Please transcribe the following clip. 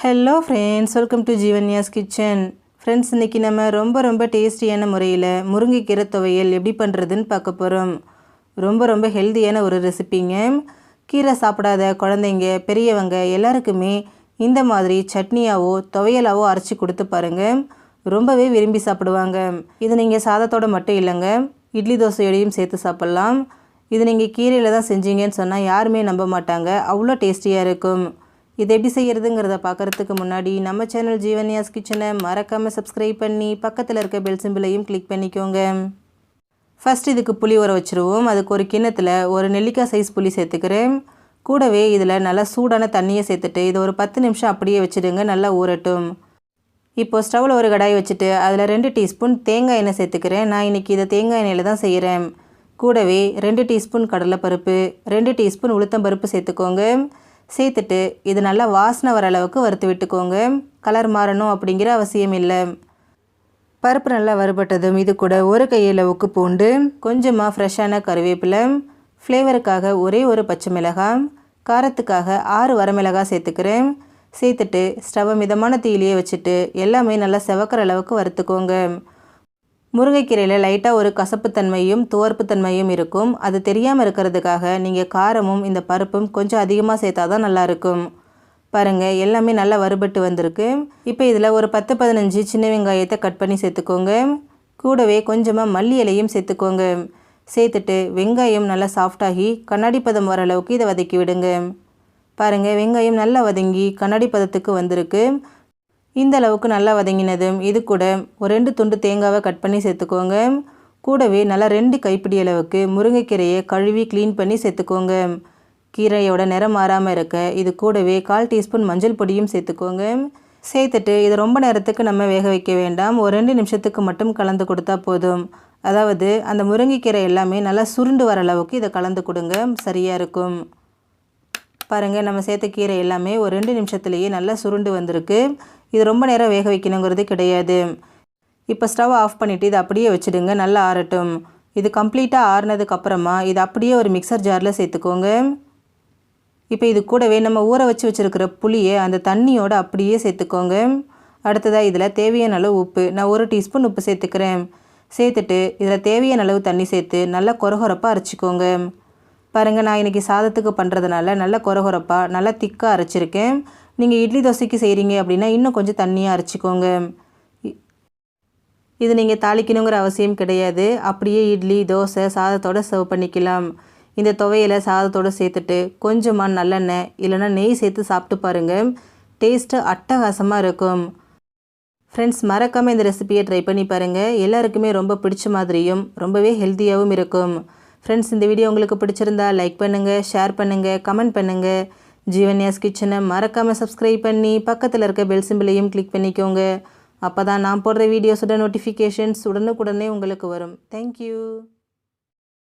Hello friends, welcome to Jeevanya's kitchen. Friends, இன்றைக்கி நம்ம ரொம்ப டேஸ்டியான முறையில் முருங்கைக்கீரை துவையல் எப்படி பண்ணுறதுன்னு பார்க்க போகிறோம். ரொம்ப ஹெல்த்தியான ஒரு ரெசிபிங்க. கீரை சாப்பிடாத குழந்தைங்க, பெரியவங்க எல்லாருக்குமே இந்த மாதிரி சட்னியாவோ துவையலாவோ அரைச்சி கொடுத்து பாருங்கள். ரொம்பவே விரும்பி சாப்பிடுவாங்க. இது நீங்கள் சாதத்தோடு மட்டும் இல்லைங்க, இட்லி தோசையோடையும் சேர்த்து சாப்பிட்லாம். இது நீங்கள் கீரையில் தான் செஞ்சீங்கன்னு சொன்னால் யாருமே நம்ப மாட்டாங்க, அவ்வளோ டேஸ்டியாக இருக்கும். இது எப்படி செய்கிறதுங்கிறத பார்க்குறதுக்கு முன்னாடி நம்ம சேனல் ஜீவன்யாஸ் கிச்சனை மறக்காமல் சப்ஸ்கிரைப் பண்ணி பக்கத்தில் இருக்க பெல் சிம்பிளையும் கிளிக் பண்ணிக்கோங்க. ஃபஸ்ட் இதுக்கு புளி ஊற வச்சுருவோம். அதுக்கு ஒரு கிண்ணத்தில் ஒரு நெல்லிக்காய் சைஸ் புளி சேர்த்துக்கிறேன். கூடவே இதில் நல்லா சூடான தண்ணியை சேர்த்துட்டு இதை ஒரு 10 நிமிஷம் அப்படியே வச்சுடுங்க, நல்லா ஊறட்டும். இப்போது ஸ்டவ்வில் ஒரு கடாய் வச்சுட்டு அதில் 2 டீஸ்பூன் தேங்காய் எண்ணெய் சேர்த்துக்கிறேன். நான் இன்றைக்கி இதை தேங்காய் எண்ணெயில் தான் செய்கிறேன். கூடவே 2 டீஸ்பூன் கடலைப்பருப்பு, 2 டீஸ்பூன் உளுத்தம்பருப்பு சேர்த்துக்கோங்க. சேர்த்துட்டு இது நல்லா வாசனை வர அளவுக்கு வறுத்து விட்டுக்கோங்க. கலர் மாறணும் அப்படிங்கிற அவசியம் இல்லை. பருப்பு நல்லா வறுபட்டதும் இது கூட ஒரு கையளவுக்கு பூண்டு, கொஞ்சமாக ஃப்ரெஷ்ஷான கருவேப்பிலை, ஃப்ளேவருக்காக ஒரே ஒரு பச்சை மிளகாய், காரத்துக்காக 6 வரமிளகாய் சேர்த்துக்கிறேன். சேர்த்துட்டு ஸ்டவ்வை மிதமான தீயிலேயே வச்சுட்டு எல்லாமே நல்லா செவக்கிற அளவுக்கு வறுத்துக்கோங்க. முருங்கைக்கீரையில் லைட்டாக ஒரு கசப்புத்தன்மையும் துவர்ப்புத்தன்மையும் இருக்கும். அது தெரியாமல் இருக்கிறதுக்காக நீங்கள் காரமும் இந்த பருப்பும் கொஞ்சம் அதிகமாக சேர்த்தா தான் நல்லாயிருக்கும். பாருங்கள், எல்லாமே நல்லா வறுபட்டு வந்திருக்கு. இப்போ இதில் ஒரு 10-15 சின்ன வெங்காயத்தை கட் பண்ணி சேர்த்துக்கோங்க. கூடவே கொஞ்சமாக மல்லி இலையும் சேர்த்துக்கோங்க. சேர்த்துட்டு வெங்காயம் நல்லா சாஃப்டாகி கண்ணாடி பதம் வர அளவுக்கு இதை வதக்கி விடுங்க. பாருங்கள், வெங்காயம் நல்லா வதங்கி கண்ணாடி பதத்துக்கு வந்திருக்கு. இந்த அளவுக்கு நல்லா வதங்கினதும் இது கூட ஒரு 2 துண்டு தேங்காவை கட் பண்ணி சேர்த்துக்கோங்க. கூடவே நல்லா 2 கைப்பிடி அளவுக்கு முருங்கைக்கீரையை கழுவி க்ளீன் பண்ணி சேர்த்துக்கோங்க. கீரையோட நிறம் மாறாமல் இருக்க இது கூடவே 1/4 டீஸ்பூன் மஞ்சள் பொடியும் சேர்த்துக்கோங்க. சேர்த்துட்டு இது ரொம்ப நேரத்துக்கு நம்ம வேக வைக்க வேண்டாம், ஒரு 2 நிமிஷத்துக்கு மட்டும் கலந்து கொடுத்தா போதும். அதாவது அந்த முருங்கைக்கீரை எல்லாமே நல்லா சுருண்டு வர அளவுக்கு இதை கலந்து கொடுங்க, சரியாக இருக்கும். பாருங்கள், நம்ம சேர்த்த கீரை எல்லாமே ஒரு 2 நிமிஷத்துலேயே நல்லா சுருண்டு வந்திருக்கு. இது ரொம்ப நேரம் வேக வைக்கணுங்கிறது கிடையாது. இப்போ ஸ்டவ் ஆஃப் பண்ணிவிட்டு இதை அப்படியே வச்சுடுங்க, நல்லா ஆறட்டும். இது கம்ப்ளீட்டாக ஆறினதுக்கப்புறமா இது அப்படியே ஒரு மிக்சர் ஜாரில் சேர்த்துக்கோங்க. இப்போ இது கூடவே நம்ம ஊற வச்சுருக்கிற புளியை அந்த தண்ணியோடு அப்படியே சேர்த்துக்கோங்க. அடுத்ததாக இதில் தேவையான அளவு உப்பு, நான் 1 டீஸ்பூன் உப்பு சேர்த்துக்கிறேன். சேர்த்துட்டு இதில் தேவையான அளவு தண்ணி சேர்த்து நல்லா கொரகொரப்பாக அரைச்சிக்கோங்க. பாருங்கள், நான் இன்றைக்கி சாதத்துக்கு பண்ணுறதுனால நல்லா கொரகொரப்பாக நல்லா திக்காக அரைச்சிருக்கேன். நீங்கள் இட்லி தோசைக்கு செய்கிறீங்க அப்படின்னா இன்னும் கொஞ்சம் தண்ணியாக அரைச்சிக்கோங்க. இது நீங்கள் தாளிக்கணுங்கிற அவசியம் கிடையாது, அப்படியே இட்லி தோசை சாதத்தோடு சர்வ் பண்ணிக்கலாம். இந்த துவையலை சாதத்தோடு சேர்த்துட்டு கொஞ்சமாக நல்லெண்ணெய் இல்லைன்னா நெய் சேர்த்து சாப்பிட்டு பாருங்கள், டேஸ்ட்டு அட்டகாசமாக இருக்கும். ஃப்ரெண்ட்ஸ், மறக்காமல் இந்த ரெசிபியை ட்ரை பண்ணி பாருங்கள். எல்லாருக்குமே ரொம்ப பிடிச்ச மாதிரியும் ரொம்பவே ஹெல்த்தியாகவும் இருக்கும். ஃப்ரெண்ட்ஸ், இந்த வீடியோ உங்களுக்கு பிடிச்சிருந்தா லைக் பண்ணுங்கள், ஷேர் பண்ணுங்கள், கமெண்ட் பண்ணுங்கள். ஜீவன்யாஸ் கிச்சனை மறக்காமல் சப்ஸ்கிரைப் பண்ணி பக்கத்தில் இருக்க பெல் சிம்பிளையும் கிளிக் பண்ணிக்கோங்க. அப்போ தான் நான் போடுற வீடியோஸோட நோட்டிஃபிகேஷன்ஸ் உடனுக்குடனே உங்களுக்கு வரும். தேங்க்யூ.